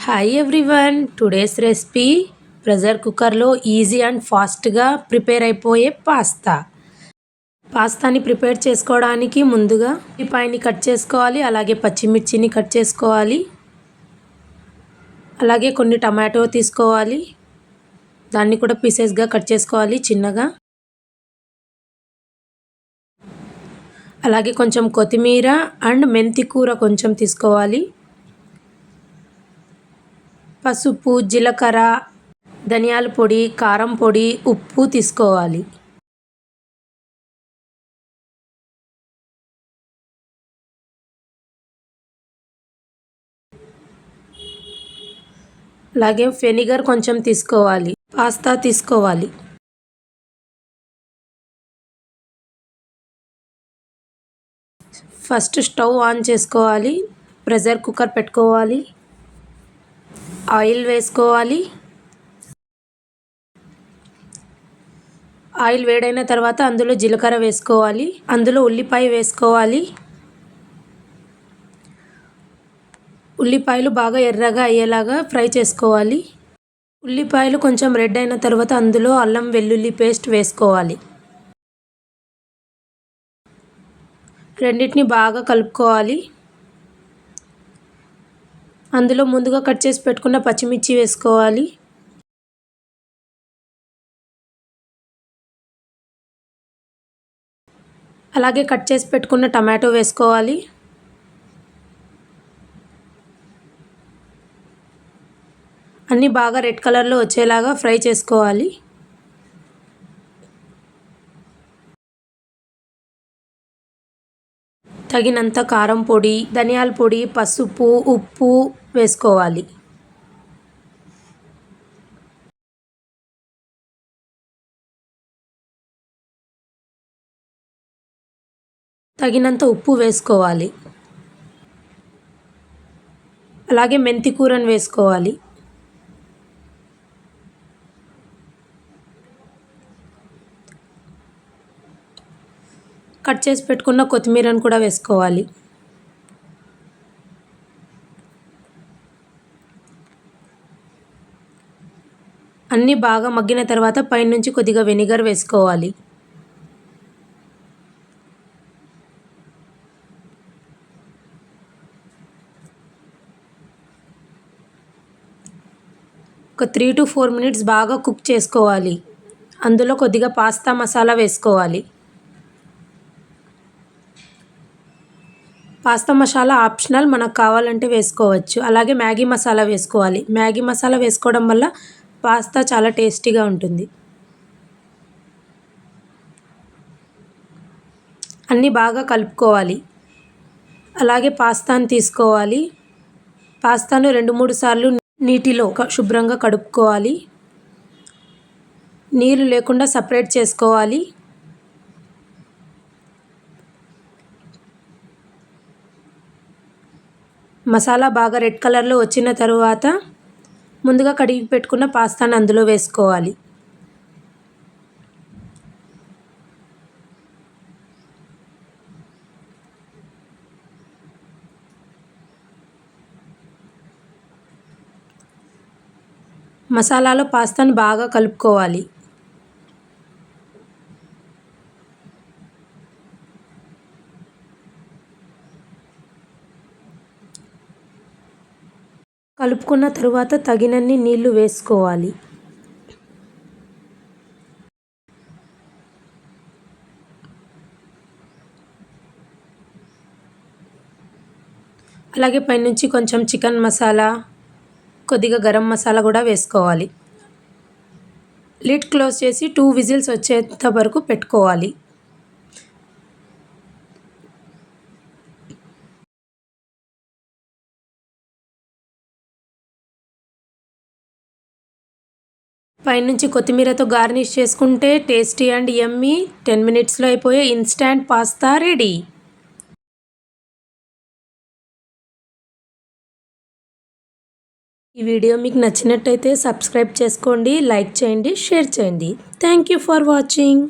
Hi everyone, today's recipe pressure కుక్కర్లో easy and ఫాస్ట్గా prepare అయిపోయే పాస్తాని ప్రిపేర్ చేసుకోవడానికి ముందుగా ఉల్లిపాయని కట్ చేసుకోవాలి. అలాగే పచ్చిమిర్చిని కట్ చేసుకోవాలి. అలాగే కొన్ని టమాటో తీసుకోవాలి, దాన్ని కూడా పీసెస్గా కట్ చేసుకోవాలి చిన్నగా. అలాగే కొంచెం కొత్తిమీర అండ్ మెంతి కూర కొంచెం తీసుకోవాలి. పసుపు, జీలకర్ర, ధనియాల పొడి, కారం పొడి, ఉప్పు తీసుకోవాలి. అలాగే వెనిగర్ కొంచెం తీసుకోవాలి. పాస్తా తీసుకోవాలి. ఫస్ట్ స్టవ్ ఆన్ చేసుకోవాలి. ప్రెషర్ కుక్కర్ పెట్టుకోవాలి. ఆయిల్ వేసుకోవాలి. ఆయిల్ వేడైన తర్వాత అందులో జీలకర్ర వేసుకోవాలి. అందులో ఉల్లిపాయ వేసుకోవాలి. ఉల్లిపాయలు బాగా ఎర్రగా అయ్యేలాగా ఫ్రై చేసుకోవాలి. ఉల్లిపాయలు కొంచెం రెడ్ అయిన తర్వాత అందులో అల్లం వెల్లుల్లి పేస్ట్ వేసుకోవాలి. రెండింటిని బాగా కలుపుకోవాలి. అందులో ముందుగా కట్ చేసి పెట్టుకున్న పచ్చిమిర్చి వేసుకోవాలి. అలాగే కట్ చేసి పెట్టుకున్న టమాటో వేసుకోవాలి. అన్నీ బాగా రెడ్ కలర్లో వచ్చేలాగా ఫ్రై చేసుకోవాలి. తగినంత కారం పొడి, ధనియాల పొడి, పసుపు, ఉప్పు వేసుకోవాలి. తగినంత ఉప్పు వేసుకోవాలి. అలాగే మెంతి కూరను వేసుకోవాలి. కట్ చేసి పెట్టుకున్న కొత్తిమీరను కూడా వేసుకోవాలి. అన్నీ బాగా మగ్గిన తర్వాత పైనుంచి కొద్దిగా వెనిగర్ వేసుకోవాలి. ఒక 3 to 4 minutes బాగా కుక్ చేసుకోవాలి. అందులో కొద్దిగా పాస్తా మసాలా వేసుకోవాలి. పాస్తా మసాలా ఆప్షనల్, మనకు కావాలంటే వేసుకోవచ్చు. అలాగే మ్యాగీ మసాలా వేసుకోవాలి. మ్యాగీ మసాలా వేసుకోవడం వల్ల పాస్తా చాలా టేస్టీగా ఉంటుంది. అన్నీ బాగా కలుపుకోవాలి. అలాగే పాస్తాను తీసుకోవాలి. పాస్తాను 2-3 సార్లు నీటిలో శుభ్రంగా కడుక్కోవాలి. నీళ్ళు లేకుండా సపరేట్ చేసుకోవాలి. మసాలా బాగా రెడ్ కలర్లో వచ్చిన తరువాత ముందుగా కడిగి పెట్టుకున్న పాస్తాను అందులో వేసుకోవాలి. మసాలాలో పాస్తాను బాగా కలుపుకోవాలి. కలుపుకున్న తరువాత తగినన్ని నీళ్లు వేసుకోవాలి. అలాగే పైనుంచి కొంచెం చికెన్ మసాలా, కొద్దిగా గరం మసాలా కూడా వేసుకోవాలి. లిడ్ క్లోజ్ చేసి 2 విజిల్స్ వచ్చేంత వరకు పెట్టుకోవాలి. పైనుంచి కొత్తిమీరతో గార్నిష్ చేసుకుంటే టేస్టీ అండ్ యమ్మీ 10 minutesలో అయిపోయే ఇన్స్టంట్ పాస్తా రెడీ. ఈ వీడియో మీకు నచ్చినట్టయితే సబ్స్క్రైబ్ చేసుకోండి, లైక్ చేయండి, షేర్ చేయండి. Thank you for watching.